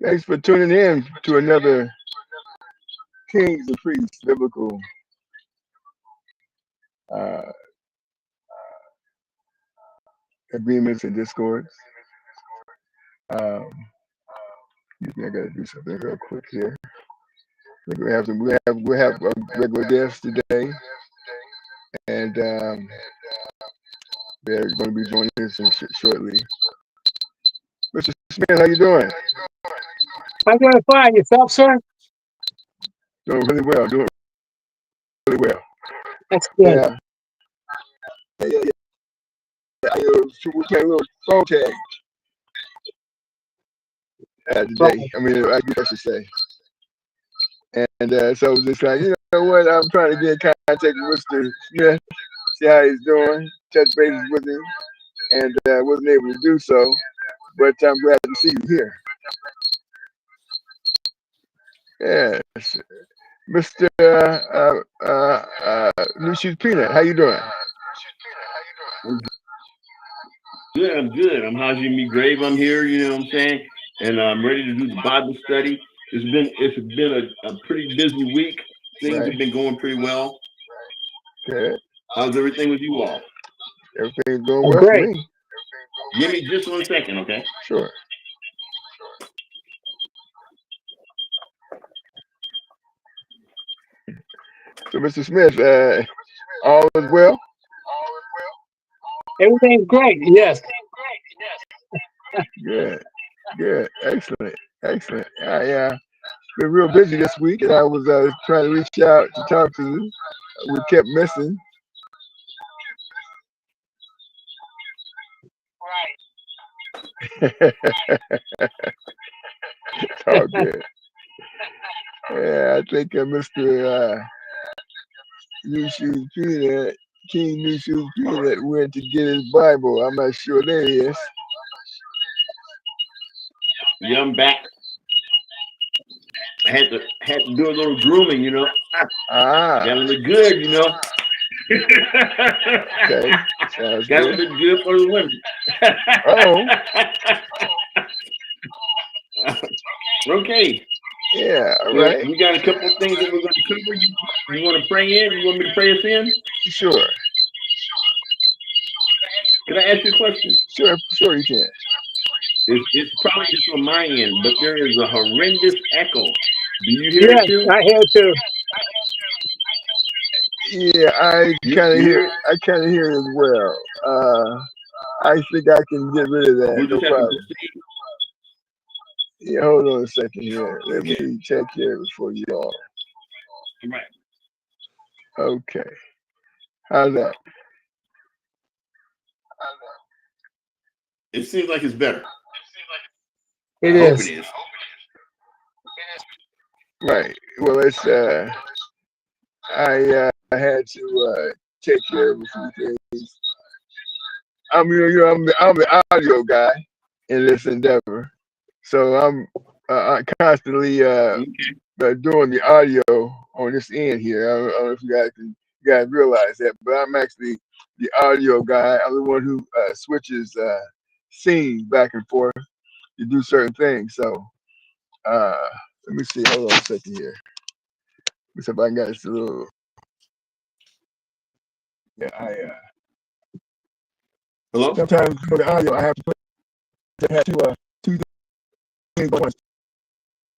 Thanks for tuning in to another Kings and Priests Biblical uh, Agreements and Discords. Um, Excuse me, I gotta do something real quick here. I think we have a regular guest today, and they're going to be joining us shortly. Mr. Smith, how you doing? I'm doing fine. Yourself, sir? Doing really well. Doing really well. That's good. Yeah, yeah. We playing a little phone tag Right. today. I mean, I guess I should say. And so just like, you know what, I'm trying to get in contact with Mr. Smith, see how he's doing, touch bases with him, and wasn't able to do so. But I'm glad to see you here. Yes, Mr. New Shoes Peanut, how you doing? Good, I'm good. I'm Haji Me Grave. I'm here, you know what I'm saying? And I'm ready to do the Bible study. It's been a pretty busy week. Things Right. have been going pretty well. Good. How's everything with you all? Everything's going I'm well for great. me. Give me just 1 second, okay? Sure. So, Mr. Smith, all is well? Everything's great. Yes. Good. Good. Excellent. Excellent. Yeah. Been real busy this week, and I was trying to reach out to talk to you. We kept missing. It's all good. Yeah, I think Mr. New Shoes Peanut, King New Shoes Peanut went to get his Bible. I'm not sure there he is. Yeah, I'm back. I had to do a little grooming, you know. Ah, Gotta look good, you know. okay. Sounds Gotta good. look good for the women. Oh, Okay. yeah, all Well, right. we got a couple of things that we're going to cover. You want to pray in? You want me to pray us in? Sure. Can I ask you a question? Sure you can. It's probably just on my end, but there is a horrendous echo. Do you hear it Yes, too? I hear too. Yeah, I You kind of hear hear. it? I kind of hear it as well. I think I can get rid of that. We'll No just have to problem. proceed. Yeah, hold on a second here. Let me check here before you all. All right. Okay. How's that? It seems like it's better. It I hope it is. is. Right. Well, it's I had to take care of a few things. I'm the audio guy in this endeavor, so I'm constantly Okay. doing the audio on this end here. I don't know if you guys realize that, but I'm actually the audio guy. I'm the one who switches scenes back and forth to do certain things. So uh, let me see. Hold on a second here. Let me see if I can get this a little. Yeah, Hello? sometimes for the audio I have to have two things going,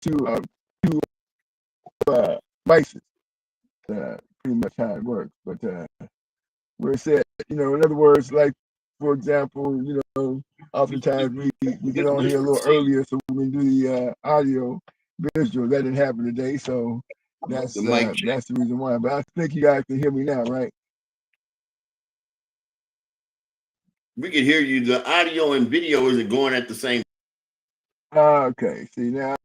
two devices. Pretty much how it works. But where it said, in other words, like for example, oftentimes we get on here a little earlier so we can do the audio visual. That didn't happen today, so that's The mic check. that's the reason why. But I think you guys can hear me now, right? We can hear you. The audio and video isn't going at the same. Okay. See now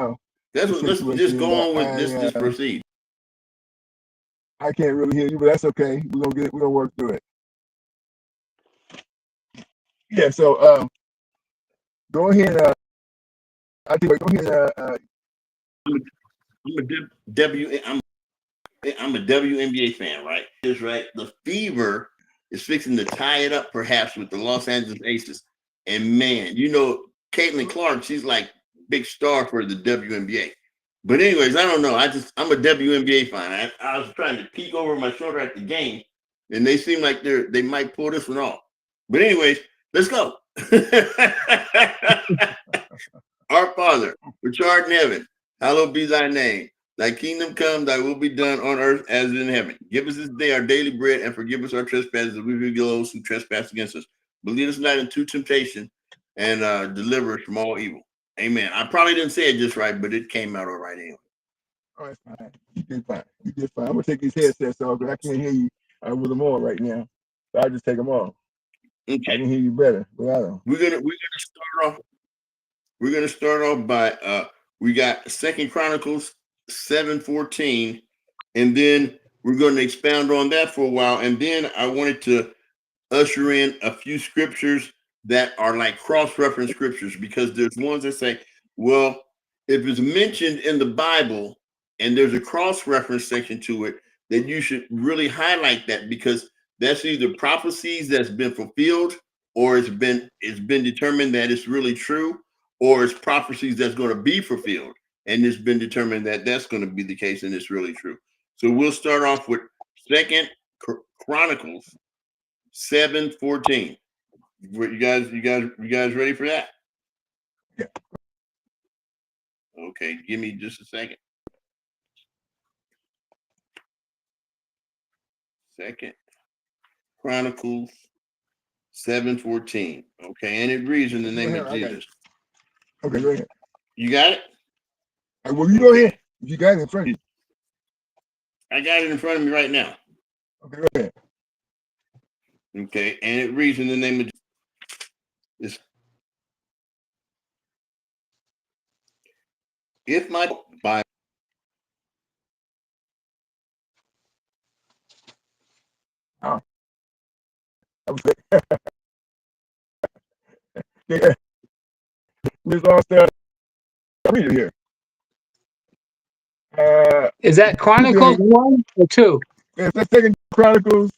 That's the what. Let's situation just is go on with this. Just proceed. I can't really hear you, but that's okay. We're gonna work through it. Yeah. So go ahead. I think go ahead. I'm a W. I'm a WNBA fan, right? Is right. The Fever is fixing to tie it up, perhaps, with the Los Angeles Aces. And man, Caitlin Clark, she's like big star for the WNBA. But anyways, I don't know. I'm a WNBA fan. I was trying to peek over my shoulder at the game, and they seem like they might pull this one off. But anyways, let's go. Our Father, which art in heaven, hallowed be thy name. Thy kingdom come, thy will be done on earth as in heaven. Give us this day our daily bread, and forgive us our trespasses, as we forgive those who trespass against us. But lead us not into temptation, and deliver us from all evil. Amen. I probably didn't say it just right, but it came out all right anyway. Oh, that's fine. You did fine. You did fine. I'm gonna take these headsets off because I can't hear you with them on right now. So I'll just take them off. Okay. I can hear you better without them. We're gonna start off. We're gonna start off by we got 2 Chronicles 7:14, and then we're going to expound on that for a while, and then I wanted to usher in a few scriptures that are like cross-reference scriptures, because there's ones that say, well, if it's mentioned in the Bible and there's a cross-reference section to it, then you should really highlight that, because that's either prophecies that's been fulfilled, or it's been determined that it's really true, or it's prophecies that's going to be fulfilled and it's been determined that that's going to be the case and it's really true. So we'll start off with 2 Chronicles 7:14. You guys ready for that? Yeah. Okay, give me just a second. 2 Chronicles 7:14. Okay, and it reads in the name of Jesus. Okay, go ahead. You got it? Well, you go ahead. You got it in front of you. I got it in front of me right now. Okay, go ahead. Okay, and it reads in the name of Jesus. If my by Oh. Yeah. We're all start reading here. Is that Chronicles 1 or 2? It's 2 Chronicles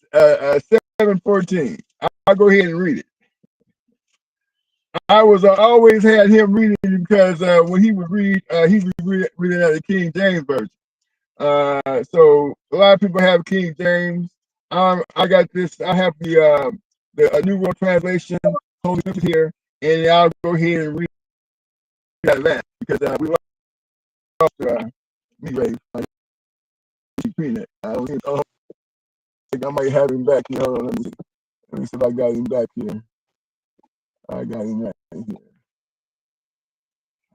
7:14. I'll go ahead and read it. I always had him reading because when he would read, he would read it out of the King James version. So a lot of people have King James. I got this. I have the New World Translation Holy Scripture here, and I'll go ahead and read that because we lost me Ray. Peanut. I think I might have him back here. Hold on, let me see if I got him back here. I got him right here.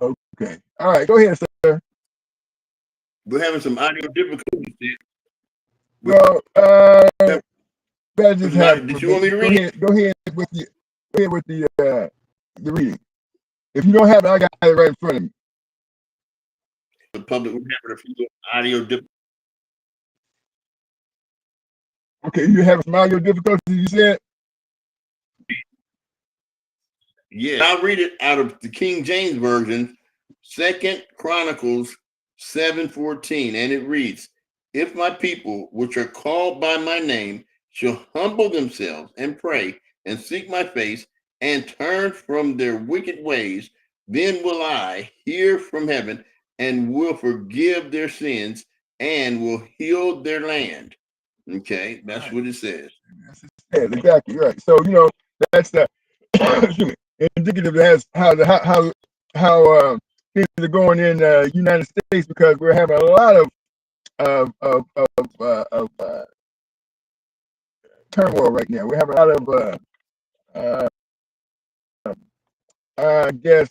Okay. All right. Go ahead, sir. We're having some audio difficulties here. Well, that just happened. Did you want me to read it? Go ahead with the reading. If you don't have it, I got it right in front of me. The public, we're having a few audio difficulties. Okay, you have some audio difficulties, you said? Yeah, I'll read it out of the King James Version, 2 Chronicles 7:14, and it reads, if my people, which are called by my name, shall humble themselves and pray and seek my face and turn from their wicked ways, then will I hear from heaven and will forgive their sins and will heal their land. Okay, that's what it says. Yeah, exactly right. So that's the excuse me, indicative as how things are going in the United States, because we're having a lot of turmoil right now. We're having a lot of I guess,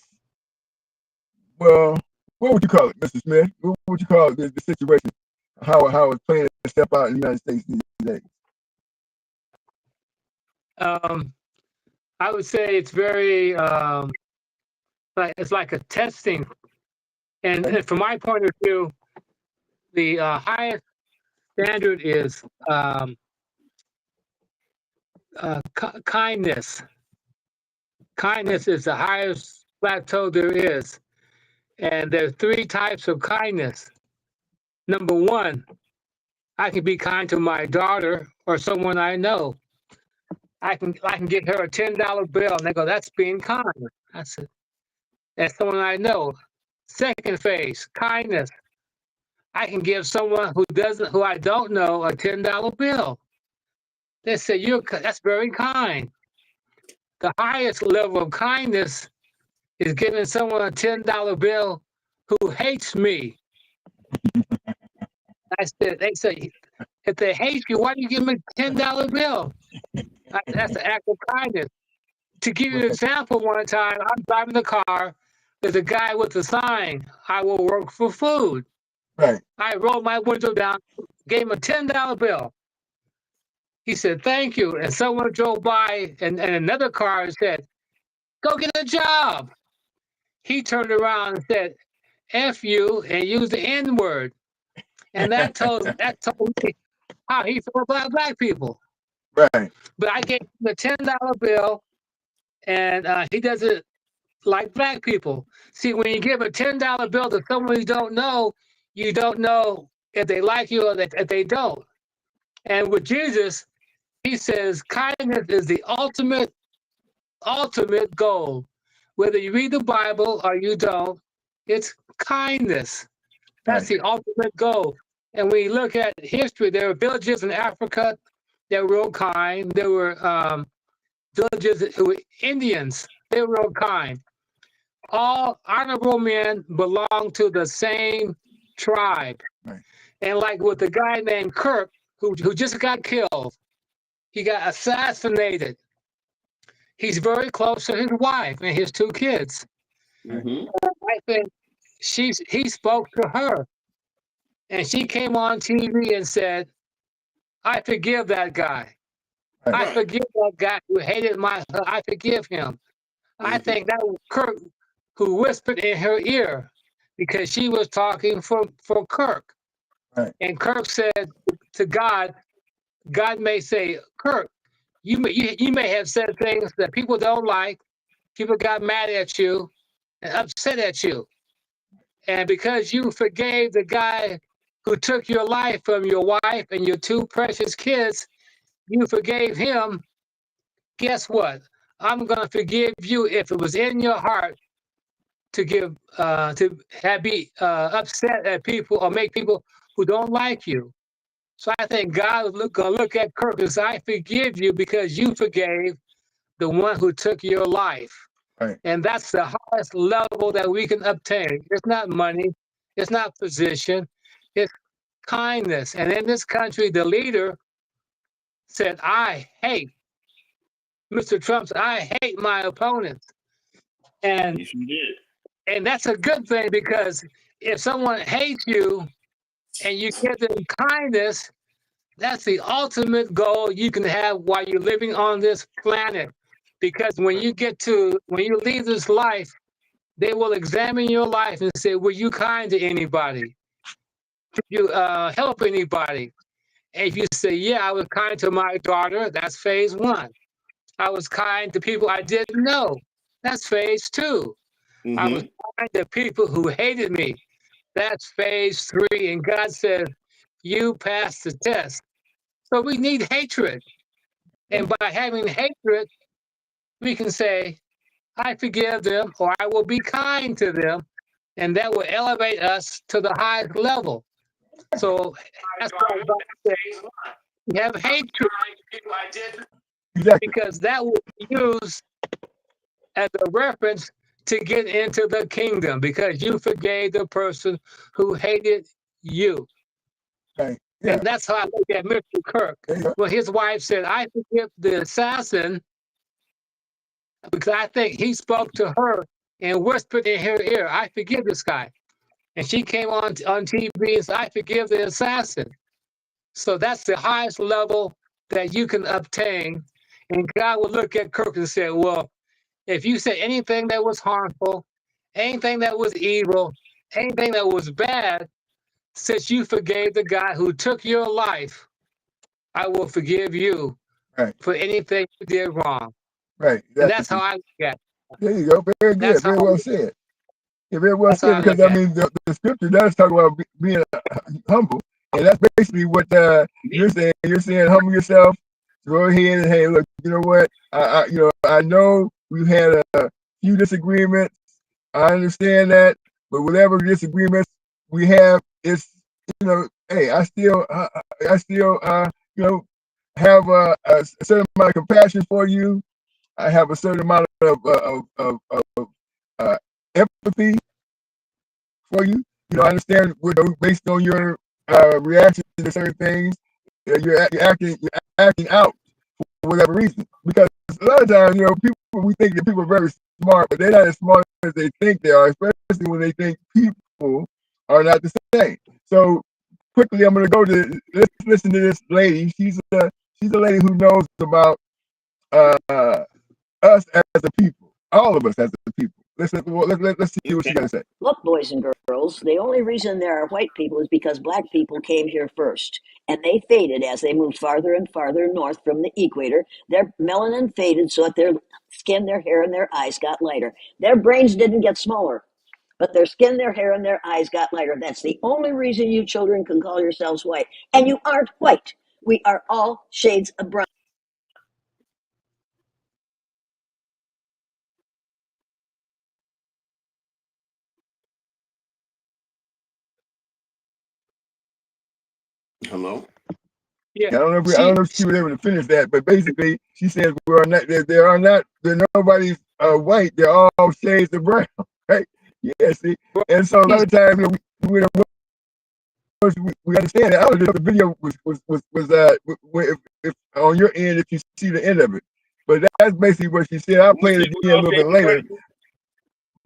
well, what would you call it, Mr. Smith? What would you call the situation? How it's playing a step out in the United States these days? I would say it's very it's like a testing, and from my point of view, the highest standard is kindness. Kindness is the highest plateau there is, and there are 3 types of kindness. Number 1, I can be kind to my daughter or someone I know. I can get her a $10 bill, and they go, "That's being kind." I said, as someone I know. Second phase, kindness. I can give someone who I don't know a $10 bill. They say that's very kind. The highest level of kindness is giving someone a $10 bill who hates me. They say, if they hate you, why do you give them a $10 bill? That's an act of kindness. To give you an example, one time I'm driving the car. There's a guy with a sign, I will work for food. Right. I rolled my window down, gave him a $10 bill. He said, thank you. And someone drove by and another car said, go get a job. He turned around and said, F you, and used the N word. And that told me how he felt about black people. Right. But I gave him the $10 bill, and he doesn't like black people. See, when you give a $10 bill to someone you don't know if they like you or if they don't. And with Jesus, he says kindness is the ultimate goal. Whether you read the Bible or you don't, it's kindness. That's the ultimate goal. And when you look at history, there were villages in Africa that were real kind. There were villages who were Indians. They were real kind. All honorable men belong to the same tribe. Right. And like with the guy named Kirk, who just got killed, he got assassinated. He's very close to his wife and his two kids. Mm-hmm. I think he spoke to her, and she came on TV and said, I forgive that guy. Right. I forgive that guy who hated I forgive him. I think that was Kirk who whispered in her ear because she was talking for Kirk. Right. And Kirk said to God may say, Kirk, you may have said things that people don't like. People got mad at you and upset at you. And because you forgave the guy who took your life from your wife and your two precious kids, you forgave him. Guess what? I'm going to forgive you if it was in your heart to be upset at people or make people who don't like you. So I think God is going to look at Kirk and say, I forgive you because you forgave the one who took your life. Right. And that's the highest level that we can obtain. It's not money. It's not position. It's kindness. And in this country, the leader said, Mr. Trump said, I hate my opponents. And, Yes, you did. and that's a good thing because if someone hates you and you give them kindness, that's the ultimate goal you can have while you're living on this planet. Because when you leave this life, they will examine your life and say, were you kind to anybody? Did you help anybody? And if you say, yeah, I was kind to my daughter, that's phase 1. I was kind to people I didn't know. That's phase 2. Mm-hmm. I was kind to people who hated me. That's phase 3. And God said, you passed the test. So we need hatred. And by having hatred, we can say, I forgive them or I will be kind to them. And that will elevate us to the highest level. So that's why God says, we have hatred Exactly. because that will be used as a reference to get into the kingdom because you forgave the person who hated you. Right. Yeah. And that's how I look at Mr. Kirk. Well, his wife said, I forgive the assassin because I think he spoke to her and whispered in her ear, I forgive this guy. And she came on TV and said, I forgive the assassin. So that's the highest level that you can obtain. And God will look at Kirk and say, well, if you said anything that was harmful, anything that was evil, anything that was bad, since you forgave the guy who took your life, I will forgive you for anything you did wrong. Right. And that's how I look at it. There you go. Very good. Very well said. Yeah, very well said. Because I mean, the scripture does talk about being humble, and that's basically what you're saying. You're saying humble yourself. Go ahead and hey, look. You know what? I know we've had a few disagreements. I understand that, but whatever disagreements we have, it's, hey, I still, have a certain amount of compassion for you. I have a certain amount of uh, empathy for you. I understand based on your reaction to certain things, you're acting out for whatever reason. Because a lot of times, we think that people are very smart, but they're not as smart as they think they are, especially when they think people are not the same. So quickly, I'm going to go to let's listen to this lady. She's a lady who knows about uh, us as a people, all of us as a people. Let's see what she got to say. Look, boys and girls, the only reason there are white people is because black people came here first, and they faded as they moved farther and farther north from the equator. Their melanin faded so that their skin, their hair, and their eyes got lighter. Their brains didn't get smaller, but their skin, their hair, and their eyes got lighter. That's the only reason you children can call yourselves white. And you aren't white. We are all shades of brown. Hello? Yeah. I don't know if she was able to finish that, but basically she says they're nobody's white, they're all shades of brown, right? Yeah, see, and so a lot of times we understand that. I don't know if the video was if on your end if you see the end of it, but that's basically what she said. I'll play it again a little bit later.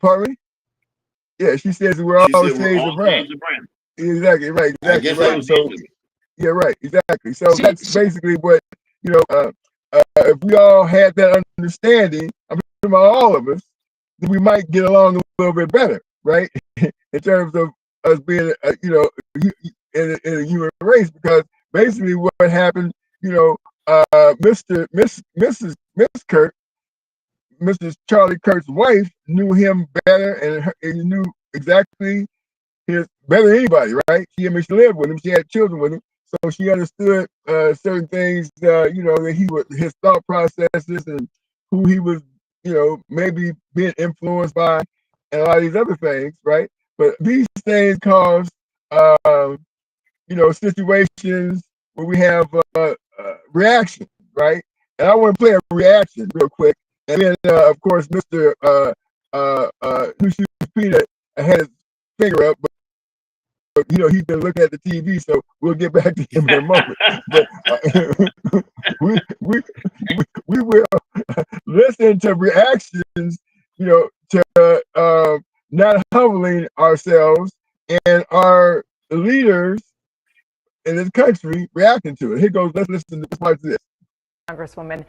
Pardon me? Yeah, she says we're all shades of brown. Exactly right. Exactly right. So. Yeah, right. Exactly. So that's basically what, if we all had that understanding, I'm talking about all of us, then we might get along a little bit better, right? In terms of us being, in a human race, because basically what happened, Miss Kirk, Mrs. Charlie Kirk's wife knew him better and knew exactly better than anybody, right? She lived with him. She had children with him. So she understood certain things, that his thought processes and who he was, maybe being influenced by, and a lot of these other things, right? But these things cause, situations where we have reaction, right? And I want to play a reaction real quick, and then, of course, Mr. New Shoes Peter had his finger up, but he's been looking at the TV, so we'll get back to him in a moment. But we will listen to reactions, to not humbling ourselves and our leaders in this country reacting to it. Here goes. Let's listen to this part of this. Congresswoman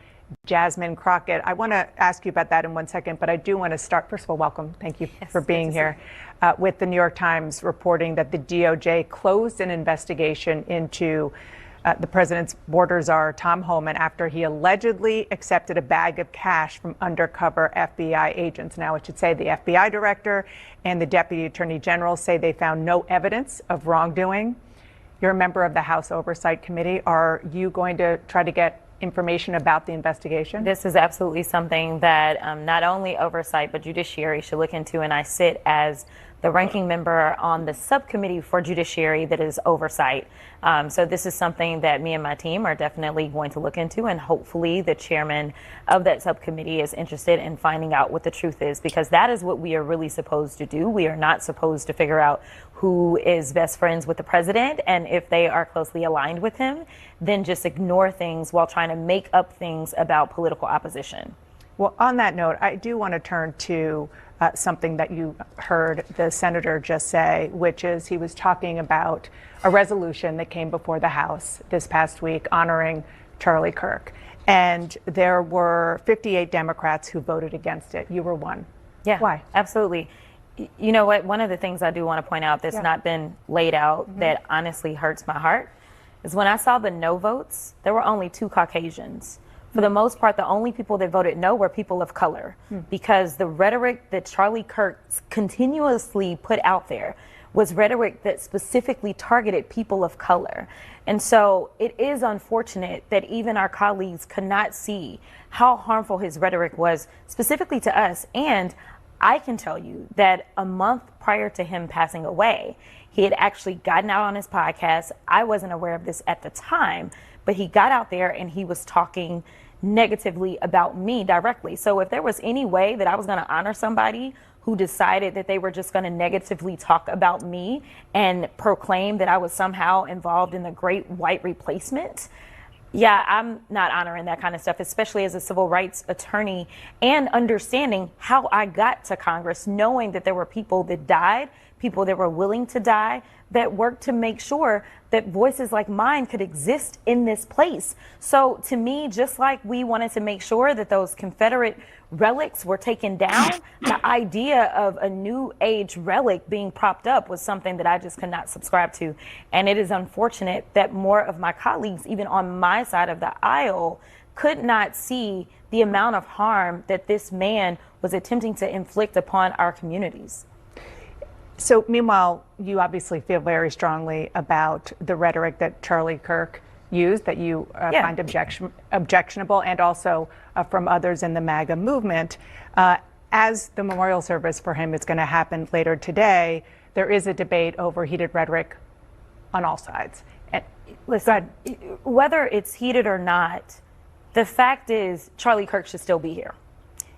Jasmine Crockett. I want to ask you about that in one second, but I do want to start. First of all, welcome. Thank you for being here. With the New York Times reporting that the DOJ closed an investigation into the president's border czar, Tom Homan, after he allegedly accepted a bag of cash from undercover FBI agents. Now, I should say the FBI director and the deputy attorney general say they found no evidence of wrongdoing. You're a member of the House Oversight Committee. Are you going to try to get information about the investigation? This is absolutely something that not only oversight but judiciary should look into, and I sit as the ranking member on the subcommittee for judiciary that is oversight. So this is something that me and my team are definitely going to look into, and hopefully the chairman of that subcommittee is interested in finding out what the truth is, because that is what we are really supposed to do. We are not supposed to figure out who is best friends with the president, and if they are closely aligned with him, then just ignore things while trying to make up things about political opposition. Well, on that note, I do want to turn to something that you heard the senator just say, which is he was talking about a resolution that came before the House this past week honoring Charlie Kirk. And there were 58 Democrats who voted against it. You were one. Yeah. Why? Absolutely. You know what? One of the things I do want to point out that's not been laid out that honestly hurts my heart is when I saw the no votes, there were only 2 Caucasians. For the most part, the only people that voted no were people of color, because the rhetoric that Charlie Kirk continuously put out there was rhetoric that specifically targeted people of color. And so it is unfortunate that even our colleagues could not see how harmful his rhetoric was specifically to us. And I can tell you that a month prior to him passing away, he had actually gotten out on his podcast. I wasn't aware of this at the time, but he got out there and he was talking negatively about me directly. So if there was any way that I was going to honor somebody who decided that they were just going to negatively talk about me and proclaim that I was somehow involved in the great white replacement, yeah, I'm not honoring that kind of stuff, especially as a civil rights attorney, and understanding how I got to Congress, knowing that there were people that died, people that were willing to die, that worked to make sure that voices like mine could exist in this place. So to me, just like we wanted to make sure that those Confederate relics were taken down, the idea of a new age relic being propped up was something that I just could not subscribe to. And it is unfortunate that more of my colleagues, even on my side of the aisle, could not see the amount of harm that this man was attempting to inflict upon our communities. So meanwhile, you obviously feel very strongly about the rhetoric that Charlie Kirk used, that you find objectionable, and also from others in the MAGA movement. As the memorial service for him is going to happen later today, there is a debate over heated rhetoric on all sides. And listen, whether it's heated or not, the fact is Charlie Kirk should still be here.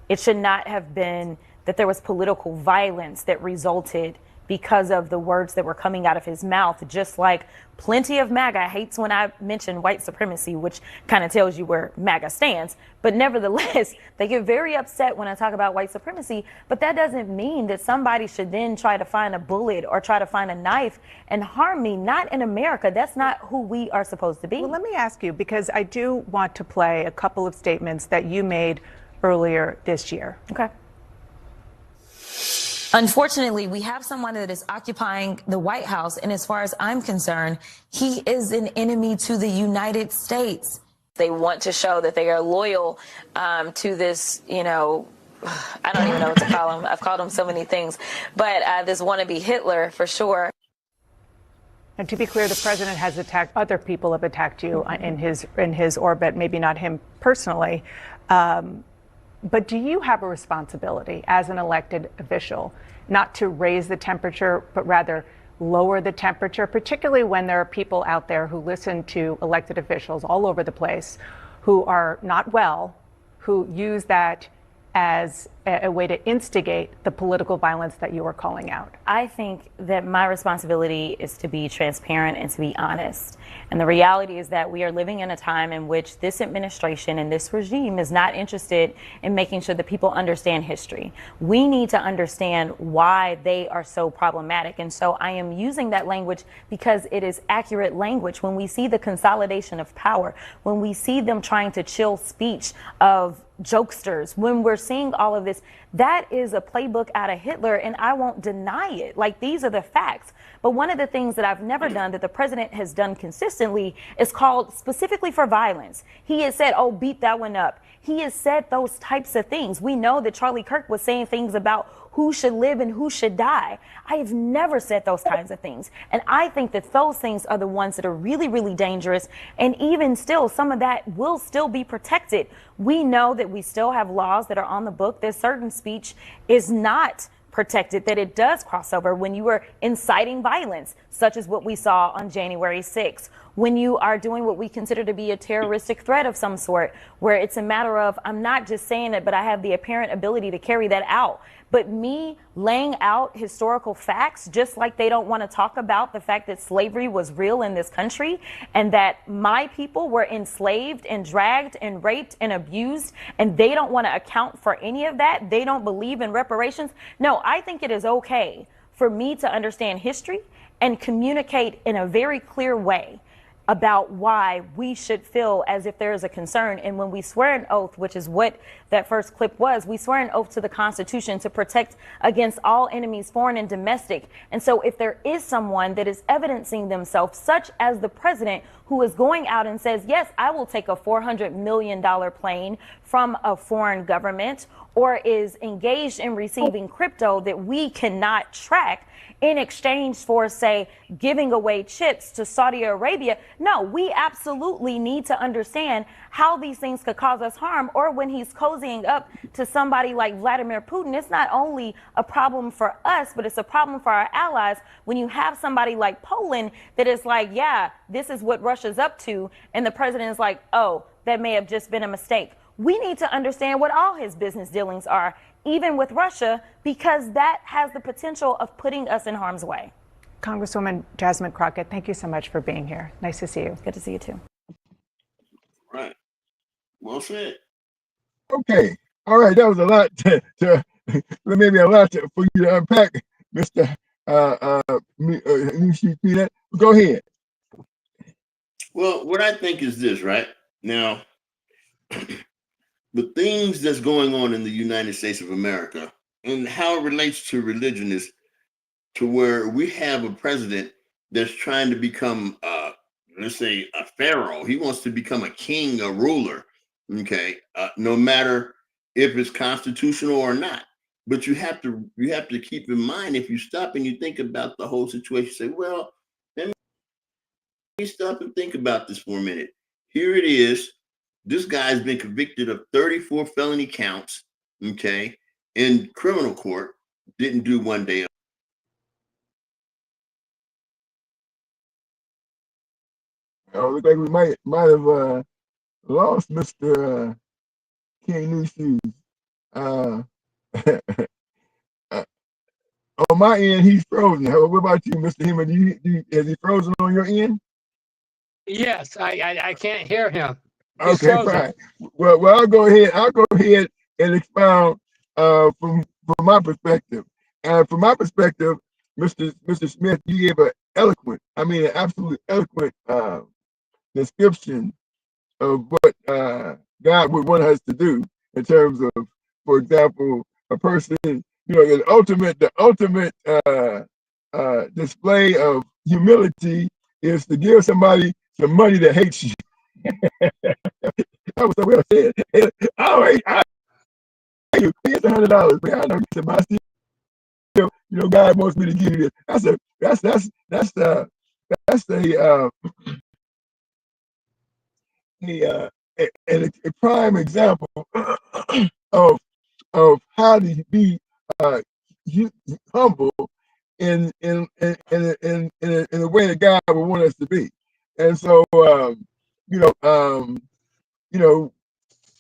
It should not have been that there was political violence that resulted because of the words that were coming out of his mouth, just like plenty of MAGA hates when I mention white supremacy, which kind of tells you where MAGA stands. But nevertheless, they get very upset when I talk about white supremacy. But that doesn't mean that somebody should then try to find a bullet or try to find a knife and harm me. Not in America. That's not who we are supposed to be. Well, let me ask you, because I do want to play a couple of statements that you made earlier this year. Okay. Unfortunately, we have someone that is occupying the White House, and as far as I'm concerned, he is an enemy to the United States. They want to show that they are loyal to this, I don't even know what to call him. I've called him so many things, but this wannabe Hitler for sure. And to be clear, the president has attacked, other people have attacked you in his orbit, maybe not him personally. But do you have a responsibility as an elected official not to raise the temperature, but rather lower the temperature, particularly when there are people out there who listen to elected officials all over the place who are not well, who use that as a way to instigate the political violence that you are calling out? I think that my responsibility is to be transparent and to be honest. And the reality is that we are living in a time in which this administration and this regime is not interested in making sure that people understand history. We need to understand why they are so problematic. And so I am using that language because it is accurate language. When we see the consolidation of power, when we see them trying to chill speech of jokesters, when we're seeing all of this, that is a playbook out of Hitler, and I won't deny it. Like, these are the facts. But one of the things that I've never done that the president has done consistently is called specifically for violence. He has said, oh, beat that one up. He has said those types of things. We know that Charlie Kirk was saying things about who should live and who should die. I have never said those kinds of things. And I think that those things are the ones that are really, really dangerous. And even still, some of that will still be protected. We know that we still have laws that are on the book that certain speech is not protected, that it does cross over when you are inciting violence, such as what we saw on January 6th, when you are doing what we consider to be a terroristic threat of some sort, where it's a matter of, I'm not just saying it, but I have the apparent ability to carry that out. But me laying out historical facts, just like they don't want to talk about the fact that slavery was real in this country and that my people were enslaved and dragged and raped and abused, and they don't want to account for any of that. They don't believe in reparations. No, I think it is okay for me to understand history and communicate in a very clear way about why we should feel as if there is a concern. And when we swear an oath, which is what that first clip was, we swear an oath to the Constitution to protect against all enemies, foreign and domestic. And so if there is someone that is evidencing themselves, such as the president, who is going out and says, yes, I will take a $400 million plane from a foreign government, or is engaged in receiving crypto that we cannot track in exchange for, say, giving away chips to Saudi Arabia. No, we absolutely need to understand how these things could cause us harm, or when he's cozying up to somebody like Vladimir Putin, it's not only a problem for us, but it's a problem for our allies when you have somebody like Poland that is like, yeah, this is what Russia's up to, and the president is like, oh, that may have just been a mistake. We need to understand what all his business dealings are, even with Russia, because that has the potential of putting us in harm's way. Congresswoman Jasmine Crockett, thank you so much for being here. Nice to see you. Good to see you too. Right. Well said. Okay. All right. That was a lot maybe a lot for you to unpack, Mr. Go ahead. Well, what I think is this, right? Now, the things that's going on in the United States of America and how it relates to religion is to where we have a president that's trying to become, let's say, a pharaoh. He wants to become a king, a ruler, okay, no matter if it's constitutional or not. But you have to keep in mind, if you stop and you think about the whole situation, say, well, let me stop and think about this for a minute. Here it is. This guy's been convicted of 34 felony counts, okay, in criminal court, didn't do one day. Oh, look like we might have lost Mr. King New Shoes. On my end, he's frozen. What about you, Mr. Hema? Is he frozen on your end? Yes, I can't hear him. He's Okay, frozen. fine. Well, I'll go ahead and expound from my perspective. And from my perspective, Mr. Smith, you gave an absolutely eloquent description of what God would want us to do in terms of, for example, a person, the ultimate display of humility is to give somebody some money that hates you. That was so well said. I hate you. Here's $100, man. I know you said, but I still, God wants me to give you this. That's a prime example of how to be humble in a way that God would want us to be. And so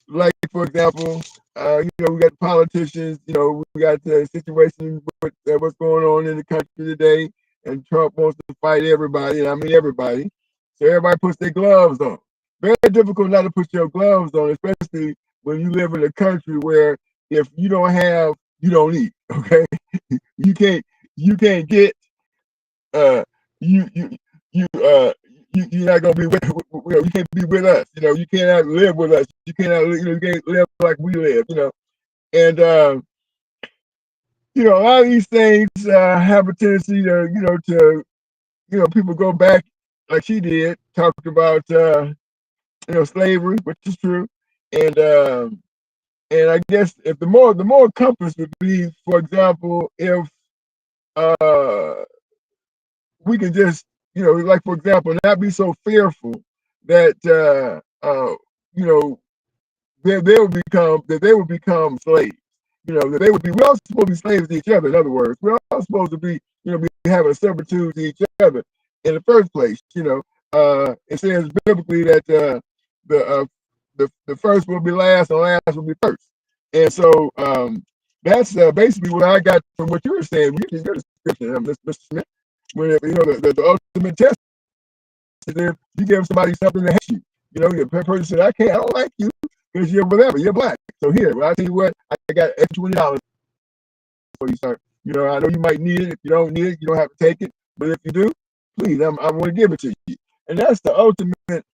like, for example, we got politicians, we got the situation with what's going on in the country today, and Trump wants to fight everybody, and I mean everybody. So everybody puts their gloves on. Very difficult not to put your gloves on, especially when you live in a country where if you don't have, you don't eat. Okay, you can't get you you're not gonna be with you can't be with us. You cannot live with us. You cannot you can't live like we live. And a lot of these things have a tendency to people go back like she did, talked about slavery, which is true, and I guess if the more compass would be, for example, if we can just, like, for example, not be so fearful that, they would become slaves. That we're all supposed to be slaves to each other. In other words, we're all supposed to be, be having servitude to each other in the first place. It says biblically that the first will be last and last will be first. And so that's basically what I got from what you were saying. You can get a description, Mr. Smith. When the ultimate test is if you give somebody something that hates you. The person said, I don't like you because you're whatever, you're black. So here, well, I tell you what, I got $20 for you, sir. I know you might need it. If you don't need it, you don't have to take it. But if you do, please, I want to give it to you. And that's the ultimate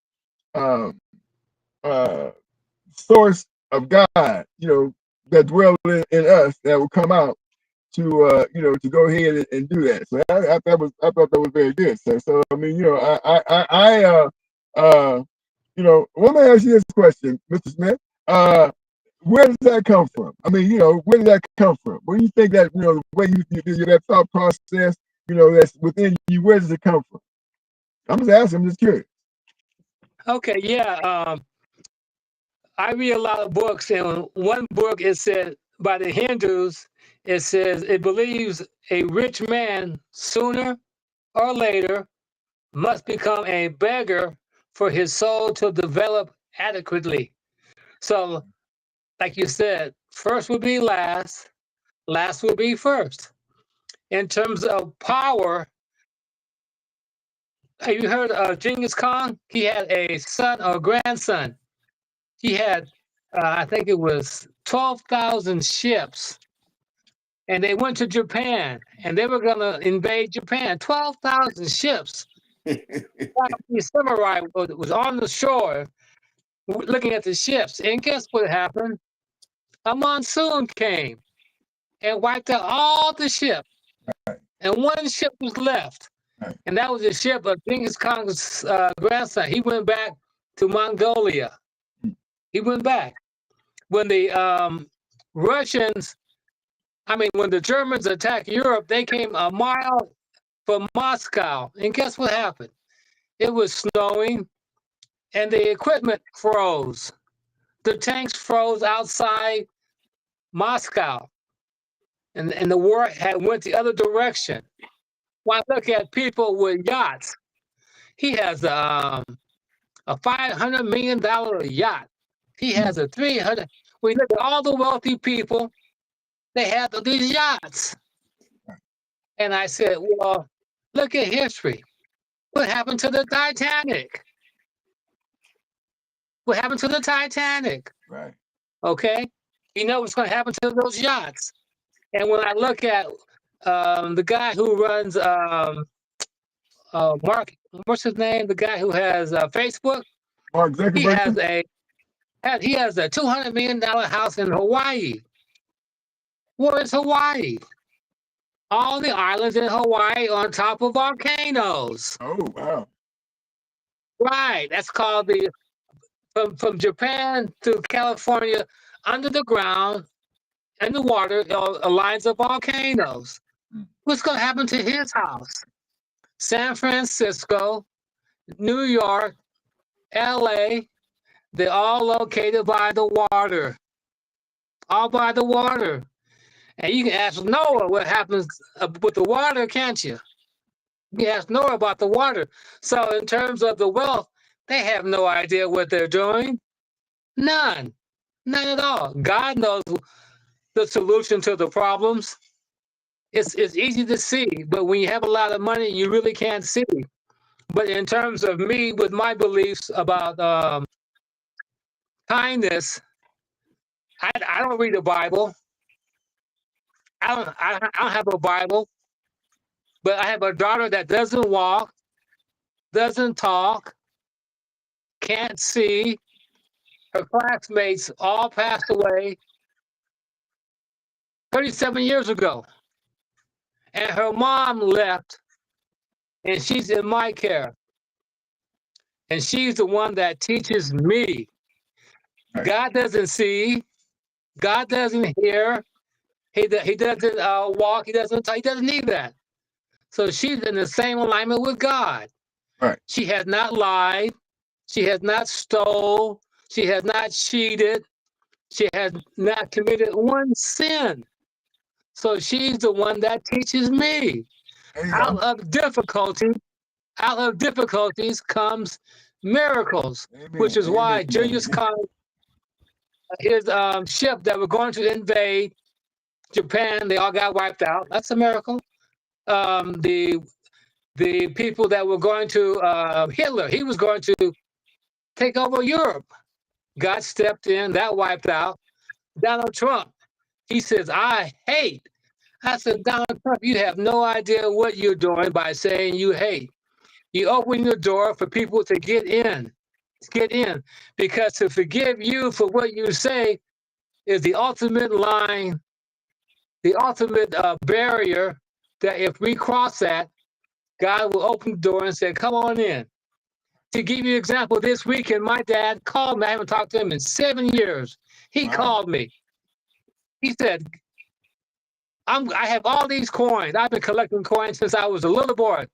source of God, that dwells in us, that will come out to to go ahead and do that. So I thought that was very good. So I mean, let me ask you this question, Mr. Smith. Where does that come from? I mean, where did that come from? Where do you think that, the way you do that thought process, that's within you, where does it come from? I'm just asking, I'm just curious. Okay, yeah. I read a lot of books, and one book it said by the Hindus, it says it believes a rich man sooner or later must become a beggar for his soul to develop adequately. So, like you said, first will be last, last will be first. In terms of power, have you heard of Genghis Khan? He had a son or grandson. He had, I think it was 12,000 ships, and they went to Japan, and they were going to invade Japan. 12,000 ships. The samurai was on the shore looking at the ships, and guess what happened? A monsoon came and wiped out all the ships, and one ship was left, and that was the ship of Genghis Khan's grandson. He went back to Mongolia. He went back. When the Russians, when the Germans attacked Europe, they came a mile from Moscow. And guess what happened? It was snowing and the equipment froze. The tanks froze outside Moscow. And the war had went the other direction. When I look at people with yachts, he has a $500 million yacht. He has a 300. We look at all the wealthy people, they have these yachts. And I said, well, look at history. What happened to the Titanic? What happened to the Titanic? Right. Okay. You know what's going to happen to those yachts. And when I look at the guy who runs Mark, what's his name? The guy who has Facebook. Mark Zuckerberg. He has a $200 million house in Hawaii. Where is Hawaii? All the islands in Hawaii on top of volcanoes. Oh, wow. Right. That's called the from Japan to California, under the ground, in the water, lines of volcanoes. What's going to happen to his house? San Francisco, New York, LA, they're all located by the water. All by the water. And you can ask Noah what happens with the water, can't you? You can ask Noah about the water. So in terms of the wealth, they have no idea what they're doing. None. None at all. God knows the solution to the problems. It's easy to see, but when you have a lot of money, you really can't see. But in terms of me, with my beliefs about kindness, I don't read the Bible. I don't have a Bible, but I have a daughter that doesn't walk, doesn't talk, can't see. Her classmates all passed away 37 years ago. And her mom left, and she's in my care. And she's the one that teaches me. Right. God doesn't see. God doesn't hear. He doesn't walk. He doesn't talk. He doesn't need that. So she's in the same alignment with God. Right. She has not lied. She has not stole. She has not cheated. She has not committed one sin. So she's the one that teaches me. Out of difficulties comes miracles. Amen. Which is why Genghis Khan, his ship that were going to invade Japan, they all got wiped out. That's a miracle. The people that were going to Hitler, he was going to take over Europe. God stepped in, that wiped out. Donald Trump, he says, I hate. I said, Donald Trump, you have no idea what you're doing by saying you hate. You open the door for people to get in. Because to forgive you for what you say is the ultimate line, the ultimate barrier that if we cross that, God will open the door and say, come on in. To give you an example, this weekend, my dad called me. I haven't talked to him in 7 years. He called me. He said, I have all these coins. I've been collecting coins since I was a little boy.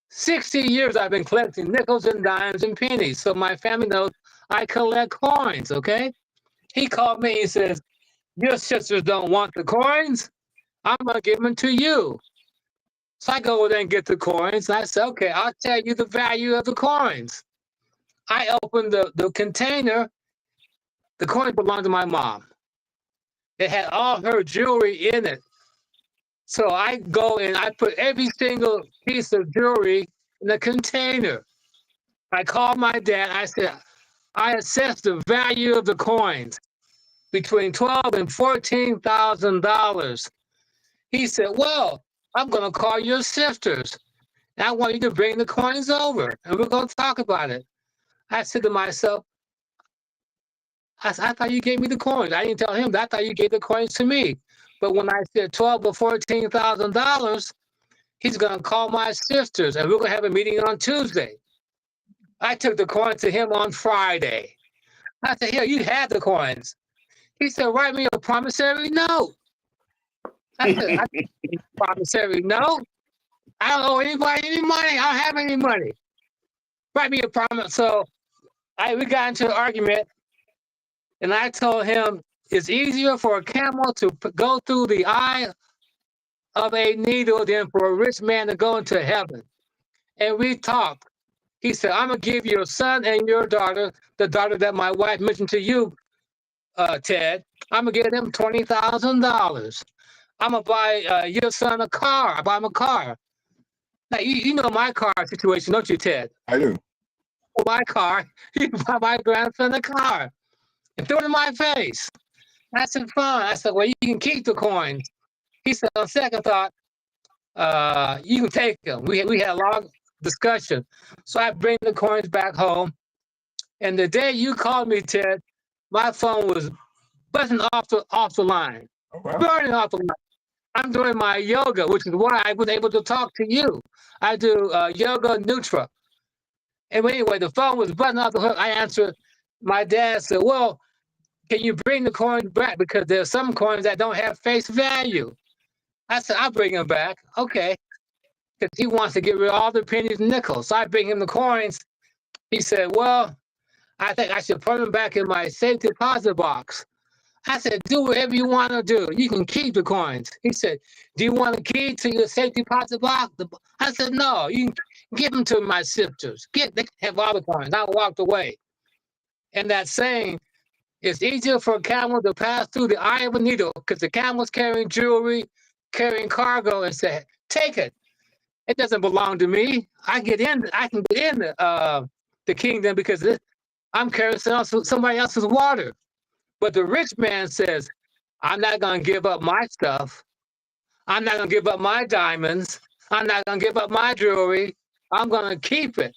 60 years I've been collecting nickels and dimes and pennies. So my family knows I collect coins, okay? He called me and says, your sisters don't want the coins. I'm going to give them to you. So I go over there and get the coins. And I said, okay, I'll tell you the value of the coins. I opened the container. The coins belonged to my mom. It had all her jewelry in it. So I go and I put every single piece of jewelry in a container. I called my dad. I said, I assessed the value of the coins between $12,000 and $14,000. He said, well, I'm going to call your sisters. And I want you to bring the coins over and we're going to talk about it. I said to myself, I thought you gave me the coins. I didn't tell him that. I thought you gave the coins to me. But when I said $12,000 or $14,000, he's going to call my sisters and we're going to have a meeting on Tuesday. I took the coins to him on Friday. I said, here, you had the coins. He said, write me a promissory note. I said, promissory note? I don't owe anybody any money. I don't have any money. Write me a promise. So we got into an argument, and I told him it's easier for a camel to go through the eye of a needle than for a rich man to go into heaven. And we talked. He said, I'm going to give your son and your daughter, the daughter that my wife mentioned to you, Ted, I'm going to give them $20,000. I'm going to buy your son a car. I buy him a car. Now, you know my car situation, don't you, Ted? I do. My car, you buy my grandson a car and threw it in my face. I said, fine. I said, well, you can keep the coins. He said, on second thought, you can take them. We had a long discussion. So I bring the coins back home. And the day you called me, Ted, my phone was buzzing off the line, burning off the line. I'm doing my yoga, which is why I was able to talk to you. I do yoga nutra. And anyway, the phone was buzzing off the hook. I answered. My dad said, well, can you bring the coins back? Because there's some coins that don't have face value. I said, I'll bring them back. Okay. Because he wants to get rid of all the pennies and nickels. So I bring him the coins. He said, well, I think I should put them back in my safe deposit box. I said, do whatever you want to do. You can keep the coins. He said, do you want a key to your safe deposit box? I said, no, you can give them to my sisters. They can have all the coins. I walked away. And that saying, it's easier for a camel to pass through the eye of a needle because the camel's carrying jewelry, carrying cargo, and say, take it. It doesn't belong to me. I can get in the kingdom because I'm carrying somebody else's water. But the rich man says, I'm not going to give up my stuff. I'm not going to give up my diamonds. I'm not going to give up my jewelry. I'm going to keep it.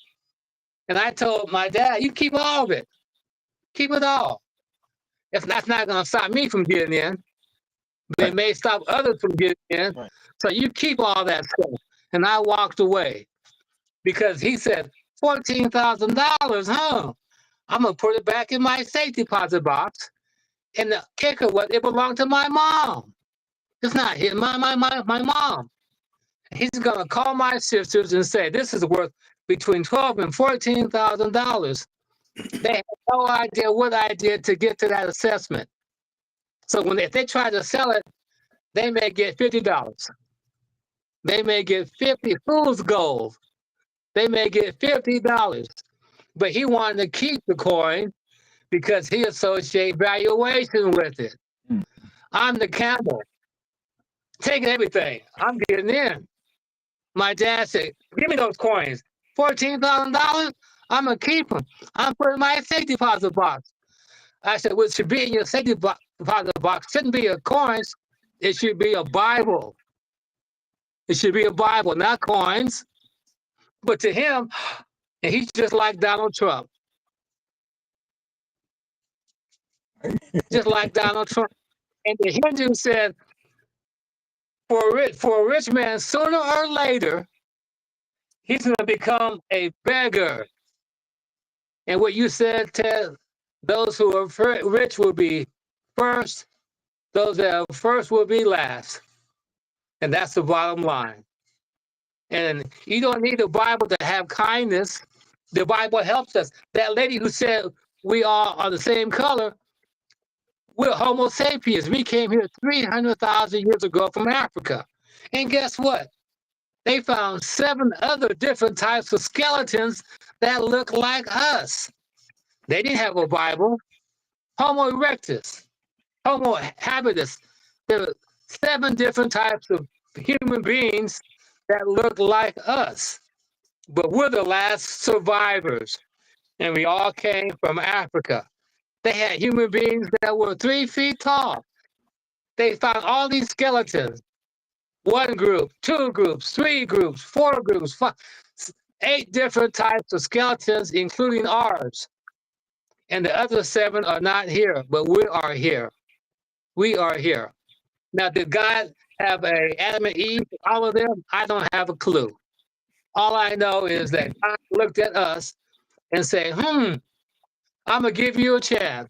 And I told my dad, you keep all of it. Keep it all. That's not going to stop me from getting in. But it may stop others from getting in. Right. So you keep all that stuff. And I walked away because he said, $14,000, huh? I'm going to put it back in my safe deposit box. And the kicker was it belonged to my mom. It's not his, my mom. He's gonna call my sisters and say this is worth between $12,000 and $14,000. They have no idea what I did to get to that assessment. So if they try to sell it, they may get $50. They may get 50 fool's gold. They may get $50. But he wanted to keep the coin because he associates valuation with it. I'm the camel, taking everything. I'm getting in. My dad said, give me those coins. $14,000, I'm going to keep them. I'm putting in my safe deposit box. I said, what should be in your safe deposit box shouldn't be a coins. It should be a Bible. It should be a Bible, not coins. But to him, and he's just like Donald Trump. Just like Donald Trump. And the Hindu said, for a rich man, sooner or later, he's going to become a beggar. And what you said, Ted, those who are rich will be first. Those that are first will be last. And that's the bottom line. And you don't need the Bible to have kindness. The Bible helps us. That lady who said we all are the same color, we're Homo sapiens. We came here 300,000 years ago from Africa. And guess what? They found 7 other different types of skeletons that look like us. They didn't have a Bible. Homo erectus, Homo habilis. There are 7 different types of human beings that look like us. But we're the last survivors. And we all came from Africa. They had human beings that were 3 feet tall. They found all these skeletons. 1 group, 2 groups, 3 groups, 4 groups, 5, 8 different types of skeletons, including ours. And the other 7 are not here, but we are here. We are here. Now, did God have a Adam and Eve, all of them? I don't have a clue. All I know is that God looked at us and said, I'm going to give you a chance.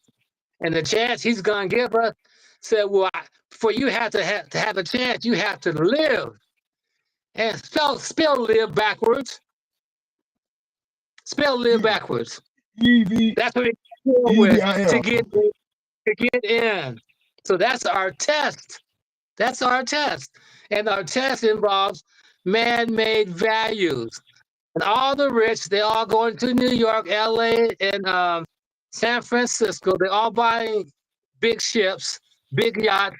And the chance he's going to give us said, well, for you have to have a chance, you have to live. And spell live backwards. Spell live backwards. EV, That's what it's with EVIL. to get in. So that's our test. That's our test. And our test involves man-made values. And all the rich, they all going to New York, LA, and San Francisco. They're all buying big ships, big yachts.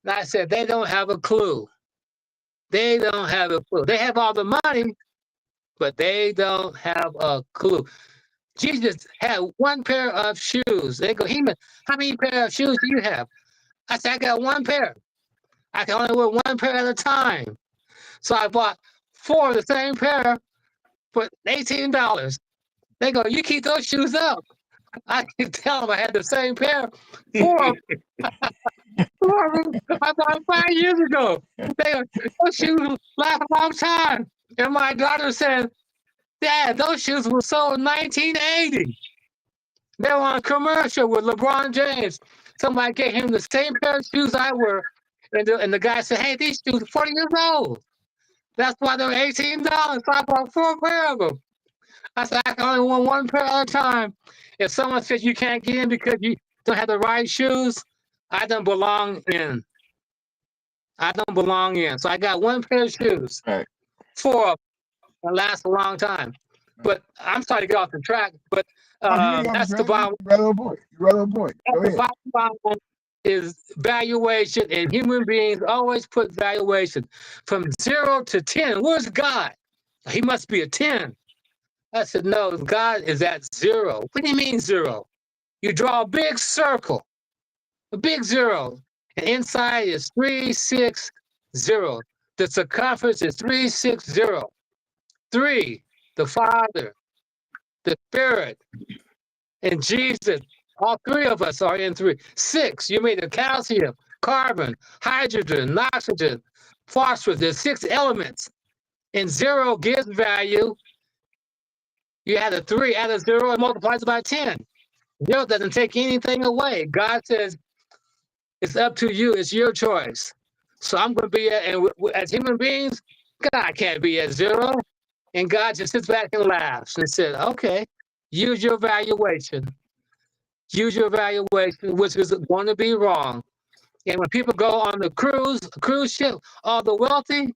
And I said, they don't have a clue. They don't have a clue. They have all the money, but they don't have a clue. Jesus had 1 pair of shoes. They go, Heman, how many pair of shoes do you have? I said, I got 1 pair. I can only wear 1 pair at a time. So I bought 4 of the same pair for $18. They go, you keep those shoes up. I can tell them I had the same pair. 4 of them. 4 of them I bought 5 years ago. They go, those shoes last a long time. And my daughter said, Dad, those shoes were sold in 1980. They were on a commercial with LeBron James. Somebody gave him the same pair of shoes I wear. And the guy said, hey, these shoes are 40 years old. That's why they're $18. So I bought 4 pair of them. I said, I can only wear 1 pair at a time. If someone says you can't get in because you don't have the right shoes, I don't belong in. I don't belong in. So I got 1 pair of shoes. Right. 4 of them. That lasts a long time. But I'm sorry to get off the track, but that's the bottom. You're right on point. Go ahead. The bottom line is valuation, and human beings always put valuation from 0 to 10. Where's God? He must be a 10. I said, no, God is at 0. What do you mean 0? You draw a big circle, a big 0, and inside is 360. The circumference is 360. 3, the Father, the Spirit, and Jesus. All 3 of us are in 3. 6, you made of calcium, carbon, hydrogen, oxygen, phosphorus. There's 6 elements. And 0 gives value. You add a 3, add a 0, and multiplies by 10. 0 doesn't take anything away. God says, it's up to you. It's your choice. So I'm going to be as human beings, God can't be at 0. And God just sits back and laughs and says, okay, use your valuation. Use your valuation, which is going to be wrong. And when people go on the cruise ship, all the wealthy,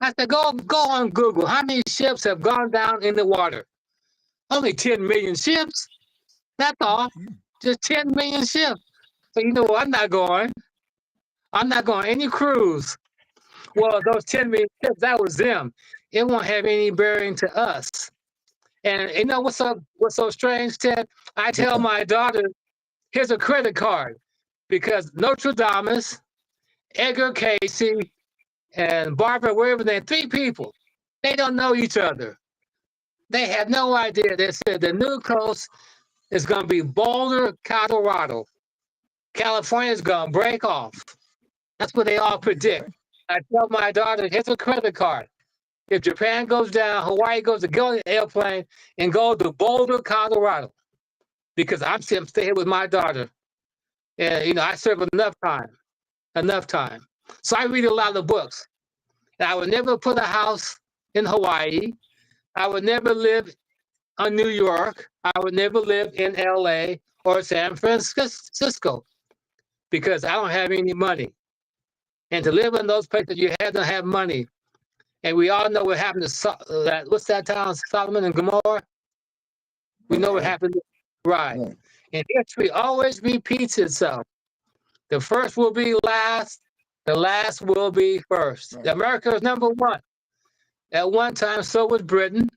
I said, go on Google. How many ships have gone down in the water? Only 10 million ships. That's all. Just 10 million ships. So you know what? I'm not going. I'm not going any cruise. Well, those 10 million ships, that was them. It won't have any bearing to us. And you know what's so strange, Ted? I tell my daughter, here's a credit card, because Notre Dame, Edgar Casey, and Barbara, wherever they're 3 people, they don't know each other. They have no idea. They said the new coast is going to be Boulder, Colorado. California is going to break off. That's what they all predict. I tell my daughter, here's a credit card. If Japan goes down, Hawaii goes to go on the airplane and go to Boulder, Colorado, because I'm staying here with my daughter. And, I serve enough time. So I read a lot of books. And I would never put a house in Hawaii. I would never live in New York. I would never live in LA or San Francisco because I don't have any money. And to live in those places, you have to have money. And we all know what happened to what's that town, Solomon and Gomorrah? We know what happened. Right. And history always repeats itself. The first will be last. The last will be first. America is number one. At one time, so was Britain.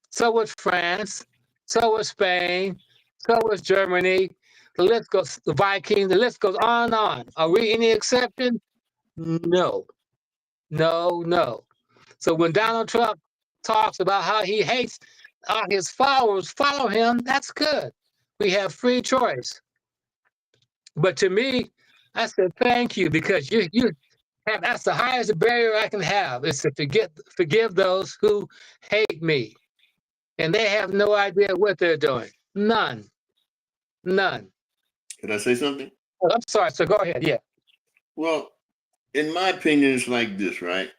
So was France. So was Spain. So was Germany. The list goes, the Vikings, the list goes on and on. Are we any exception? No. No, no. So when Donald Trump talks about how he hates his followers follow him, that's good. We have free choice. But to me, I said, thank you, because you have, that's the highest barrier I can have, is to forgive those who hate me. And they have no idea what they're doing. None. None. Can I say something? Oh, I'm sorry, so go ahead. Yeah. Well, in my opinion, it's like this, right?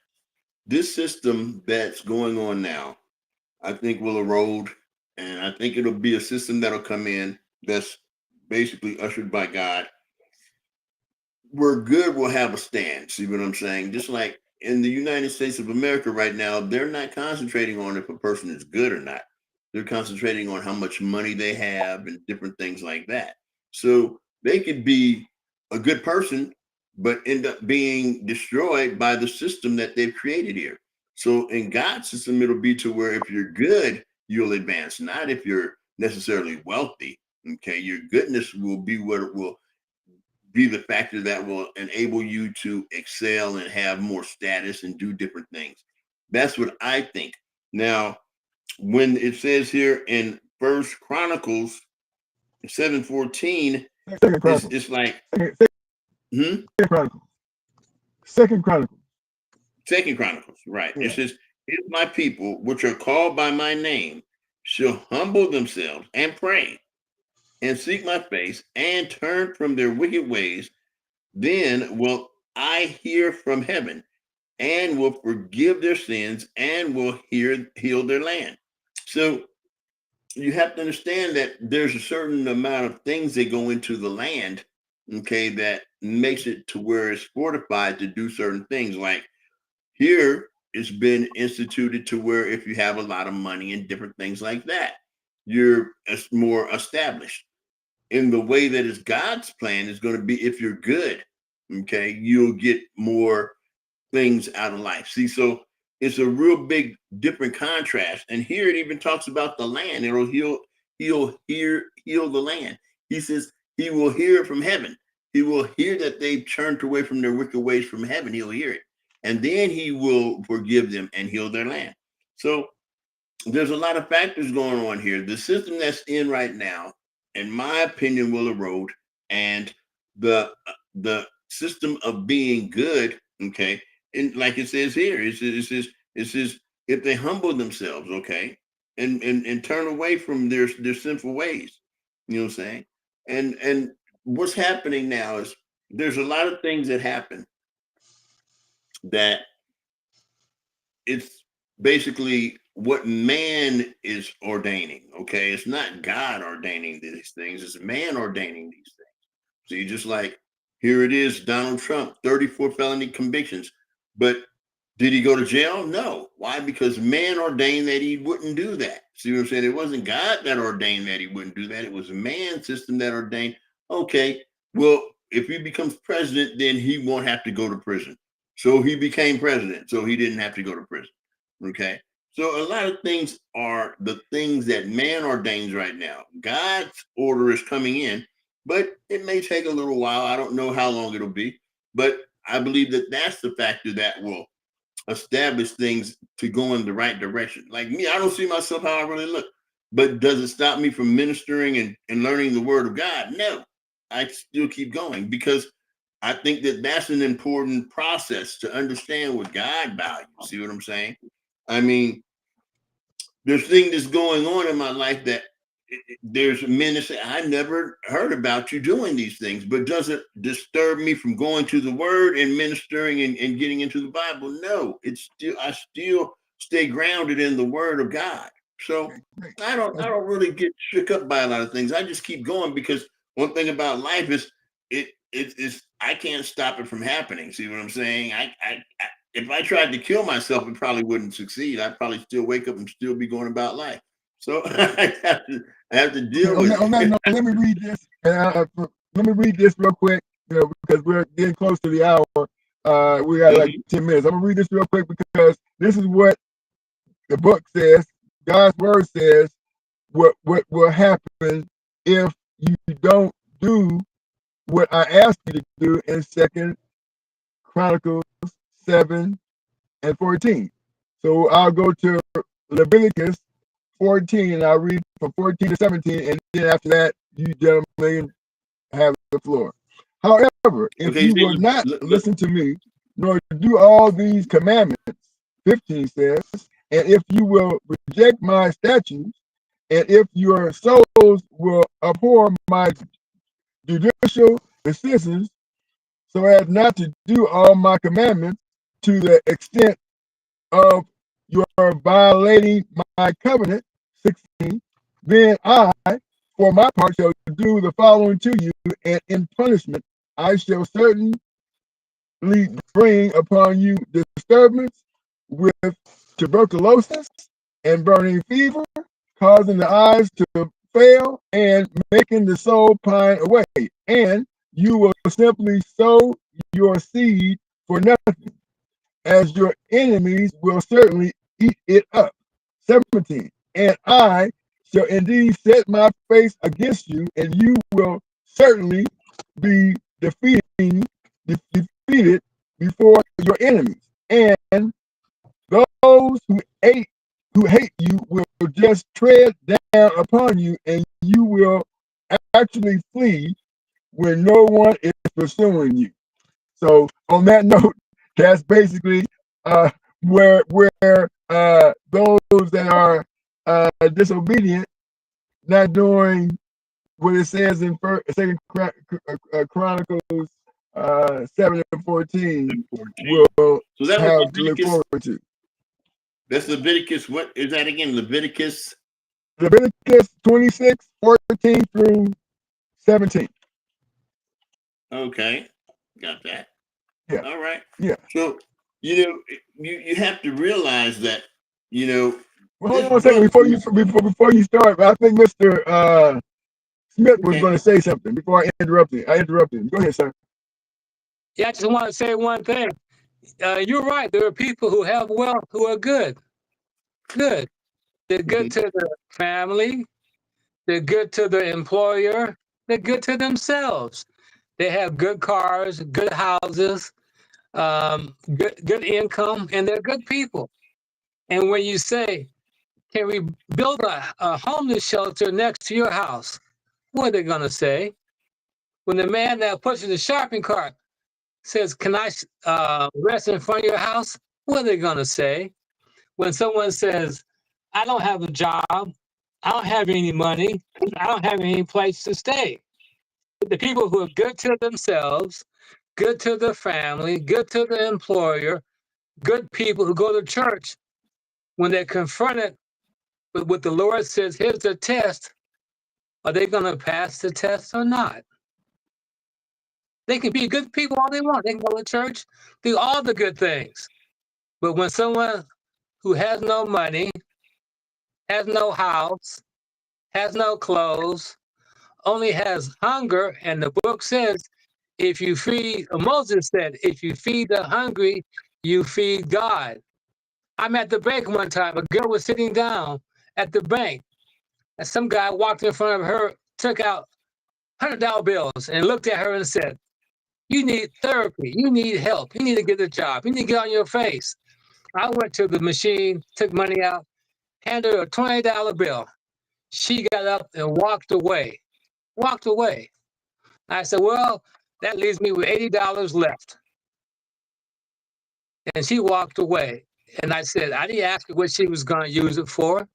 This system that's going on now, I think will erode, and I think it'll be a system that'll come in that's basically ushered by God, where good will have a stand. See what I'm saying? Just like in the United States of America right now, they're not concentrating on if a person is good or not. They're concentrating on how much money they have and different things like that. So they could be a good person, but end up being destroyed by the system that they've created here. So in God's system, it'll be to where if you're good, you'll advance, not if you're necessarily wealthy. Okay, your goodness will be what it will be, the factor that will enable you to excel and have more status and do different things. That's what I think. Now, when it says here in First Chronicles 7:14, it's like Second Chronicles. Second Chronicles, right? Yeah. It says, "If my people, which are called by my name, shall humble themselves and pray and seek my face and turn from their wicked ways, then will I hear from heaven and will forgive their sins and will heal their land." So you have to understand that there's a certain amount of things that go into the land, okay, that makes it to where it's fortified to do certain things. Like here, it's been instituted to where if you have a lot of money and different things like that, you're more established. In the way that is God's plan is going to be, if you're good, okay, you'll get more things out of life. See, so it's a real big different contrast. And here it even talks about the land. He'll heal the land. He says he will hear it from heaven. He will hear that they've turned away from their wicked ways from heaven. He'll hear it. And then he will forgive them and heal their land. So there's a lot of factors going on here. The system that's in right now, in my opinion, will erode. And the system of being good, okay, and like it says here, it says if they humble themselves, okay, and turn away from their sinful ways, you know what I'm saying? And what's happening now is there's a lot of things that happen that it's basically what man is ordaining, okay? It's not God ordaining these things, it's man ordaining these things. See, just like here it is, Donald Trump, 34 felony convictions. But did he go to jail? No. Why? Because man ordained that he wouldn't do that. See what I'm saying? It wasn't God that ordained that he wouldn't do that. It was a man system that ordained, okay, well, if he becomes president, then he won't have to go to prison. So he became president, so he didn't have to go to prison. Okay. So a lot of things are the things that man ordains right now. God's order is coming in, but it may take a little while. I don't know how long it'll be, but I believe that that's the factor that will establish things to go in the right direction. Like me, I don't see myself how I really look, but does it stop me from ministering and learning the word of God? No, I still keep going because I think that that's an important process to understand what God values. See what I'm saying? I mean, there's things that's going on in my life that there's men that say, I never heard about you doing these things, but does it disturb me from going to the word and ministering and getting into the Bible? No, it's still, I still stay grounded in the Word of God. So I don't really get shook up by a lot of things. I just keep going, because one thing about life is it's I can't stop it from happening. See what I'm saying? I if I tried to kill myself, it probably wouldn't succeed. I'd probably still wake up and still be going about life. So I have to deal with On that it. note, let me read this. Let me read this real quick, because we're getting close to the hour. We got like 10 minutes. I'm gonna read this real quick, because this is what the book says. God's word says what will happen if you don't do what I asked you to do in 2 Chronicles 7 and 14. So I'll go to Leviticus 14, and I'll read from 14 to 17, and then after that, you gentlemen have the floor. However, if you will not listen to me, nor do all these commandments, 15 says, and if you will reject my statutes, and if your souls will abhor my judicial decisions, so as not to do all my commandments to the extent of your violating my covenant, 16, then I, for my part, shall do the following to you, and in punishment I shall certainly bring upon you disturbance with tuberculosis and burning fever, causing the eyes to fail and making the soul pine away. And you will simply sow your seed for nothing, as your enemies will certainly eat it up. 17. And I shall indeed set my face against you, and you will certainly be defeated before your enemies. And those who hate you will just tread down upon you, and you will actually flee when no one is pursuing you. So on that note, that's basically where those that are disobedient, not doing what it says in Second Chronicles 7 and 14 will so that have was to look forward to. That's Leviticus. What is that again? Leviticus 26, 14 through 17. Okay, got that. Yeah. All right. Yeah. So you have to realize that Well, hold on a second before you start. I think Mr. Smith was going to say something before I interrupted. Go ahead, sir. Yeah, I just want to say one thing. You're right. There are people who have wealth who are good. Good. They're good to the family. They're good to the employer. They're good to themselves. They have good cars, good houses, good income, and they're good people. And when you say, can we build a homeless shelter next to your house? What are they going to say? When the man that pushes the shopping cart says, can I rest in front of your house? What are they going to say? When someone says, I don't have a job, I don't have any money, I don't have any place to stay. The people who are good to themselves, good to the family, good to the employer, good people who go to church, when they're confronted with what the Lord says, here's the test, are they going to pass the test or not? They can be good people all they want. They can go to church, do all the good things. But when someone who has no money, has no house, has no clothes, only has hunger, and the book says, Moses said, if you feed the hungry, you feed God. I'm at the bank one time. A girl was sitting down at the bank, and some guy walked in front of her, took out $100 bills, and looked at her and said, you need therapy. You need help. You need to get a job. You need to get on your face. I went to the machine, took money out, handed her a $20 bill. She got up and walked away. Walked away. I said, well, that leaves me with $80 left. And she walked away. And I said, I didn't ask her what she was going to use it for.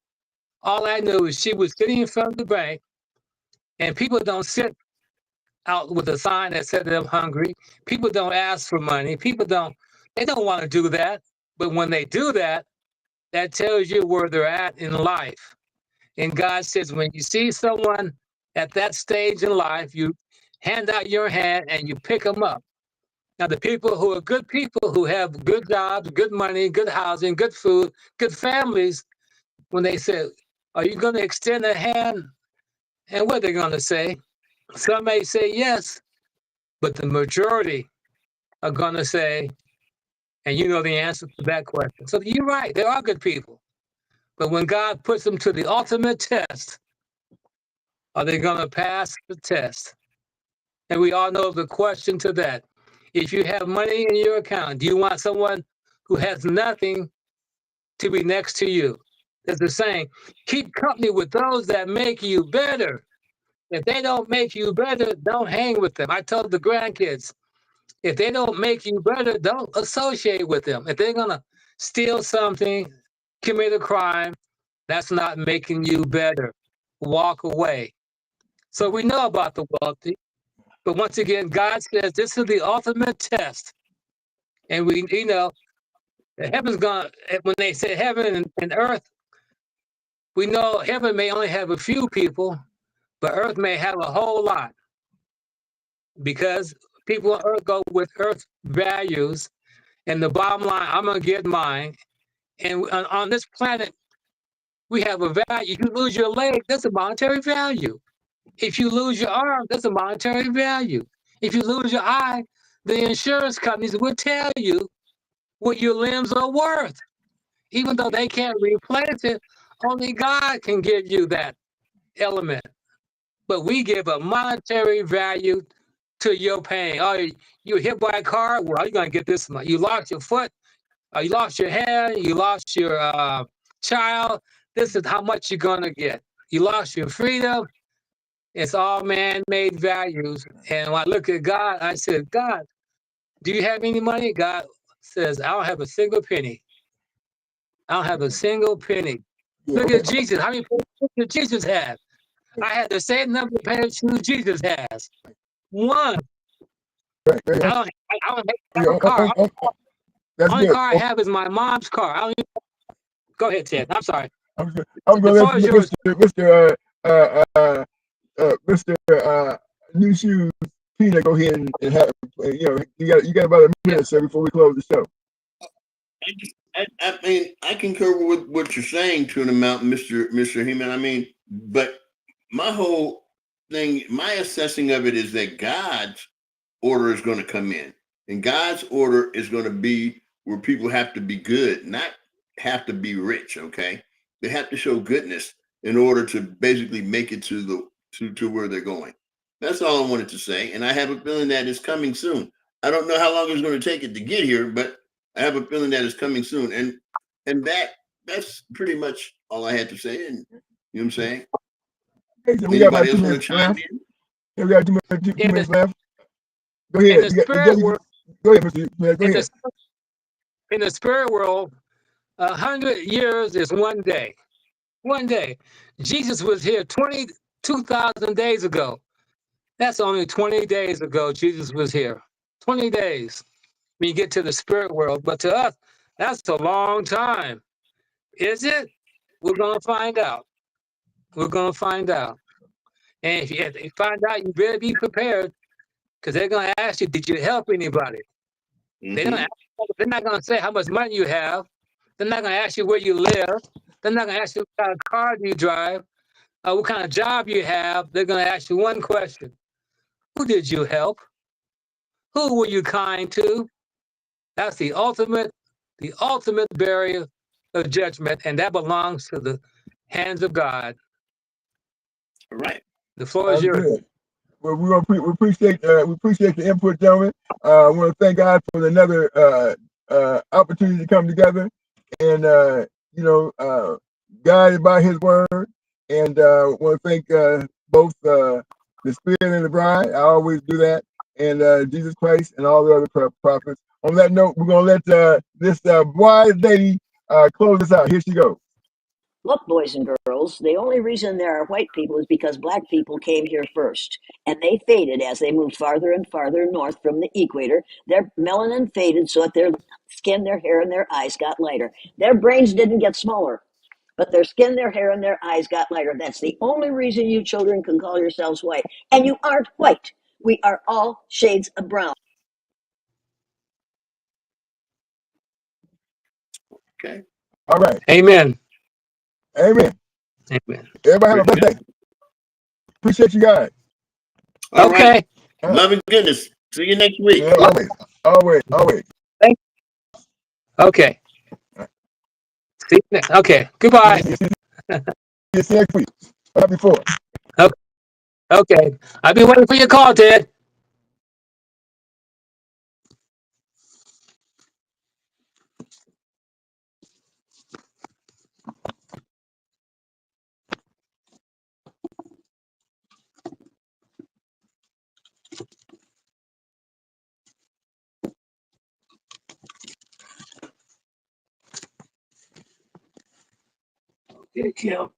All I knew is she was sitting in front of the bank, and people don't sit out with a sign that said they're hungry. People don't ask for money. They don't want to do that. But when they do that, That tells you where they're at in life. And God says, when you see someone at that stage in life, you hand out your hand and you pick them up. Now, the people who are good people, who have good jobs, good money, good housing, good food, good families, when they say, are you going to extend a hand? And what are they going to say? Some may say yes, but the majority are going to say, and you know the answer to that question. So you're right, there are good people. But when God puts them to the ultimate test, are they going to pass the test? And we all know the question to that. If you have money in your account, do you want someone who has nothing to be next to you? There's a saying, keep company with those that make you better. If they don't make you better, don't hang with them. I told the grandkids, if they don't make you better, don't associate with them. If they're going to steal something, commit a crime, that's not making you better. Walk away. So we know about the wealthy. But once again, God says this is the ultimate test. And we, heaven's gone, when they say heaven and earth, we know heaven may only have a few people, but earth may have a whole lot because people on earth go with earth values. And the bottom line, I'm going to get mine. And on this planet, we have a value. If you lose your leg, that's a monetary value. If you lose your arm, that's a monetary value. If you lose your eye, the insurance companies will tell you what your limbs are worth. Even though they can't replace it, only God can give you that element. But we give a monetary value to your pain. Oh, you were hit by a car? Well, you're going to get this much. You lost your foot? You lost your hand? You lost your child? This is how much you're going to get. You lost your freedom? It's all man-made values. And when I look at God, I said, God, do you have any money? God says, I don't have a single penny. I don't have a single penny. Yeah, Look okay. at Jesus. How many pairs did Jesus have? I had the same number of pairs of shoes Jesus has. One. Right, right. I don't have Yeah, a car. that's Only good. car I have is my mom's car. I don't even... Go ahead, Ted. I'm sorry. I'm The gonna let floor is yours. Mr. New Shoes Peter go ahead and have you got about a minute, sir, before we close the show. I mean, I concur with what you're saying to an amount, Mr. Heman. I mean, but my whole thing, my assessing of it is that God's order is going to come in, and God's order is going to be where people have to be good, not have to be rich. Okay, they have to show goodness in order to basically make it to where they're going. That's all I wanted to say, and I have a feeling that it's coming soon. I don't know how long it's going to take it to get here, but I have a feeling that it's coming soon, and that's pretty much all I had to say. And you know what I'm saying? Okay, so we got about Anybody 2 else want to minutes chime left. in? Yeah, we got two minutes left. Go In ahead. the spirit world, Go ahead, Mr. Go ahead. In the spirit world, 100 years is one day. One day. Jesus was here 22,000 days ago. That's only 20 days ago Jesus was here. 20 days when you get to the spirit world. But to us, that's a long time. Is it? We're going to find out. We're going to find out. And if you find out, you better be prepared because they're going to ask you, did you help anybody? Mm-hmm. They're not going to say how much money you have. They're not going to ask you where you live. They're not going to ask you what kind of car do you drive, what kind of job you have. They're going to ask you one question. Who did you help? Who were you kind to? That's the ultimate barrier of judgment, and that belongs to the hands of God. All right. The floor is yours. Good. Well, we appreciate the input, gentlemen. I want to thank God for another opportunity to come together and guided by His word. And want to thank both the Spirit and the Bride. I always do that, and Jesus Christ and all the other prophets. On that note, we're gonna let this wise lady close us out. Here she goes. Look, boys and girls, the only reason there are white people is because black people came here first, and they faded as they moved farther and farther north from the equator. Their melanin faded so that their skin skin, their hair, and their eyes got lighter. Their brains didn't get smaller, but their skin, their hair, and their eyes got lighter. That's the only reason you children can call yourselves white. And you aren't white. We are all shades of brown. Okay. All right. Amen. Amen. Amen. Everybody have a blessed day. Appreciate you guys. All Okay. right. Love and goodness. See you next week. Yeah, always. Thank Okay. See you next. Okay. Goodbye. See you next week. Happy 4th. Okay. I'll be waiting for your call, Ted. Okay, Kim.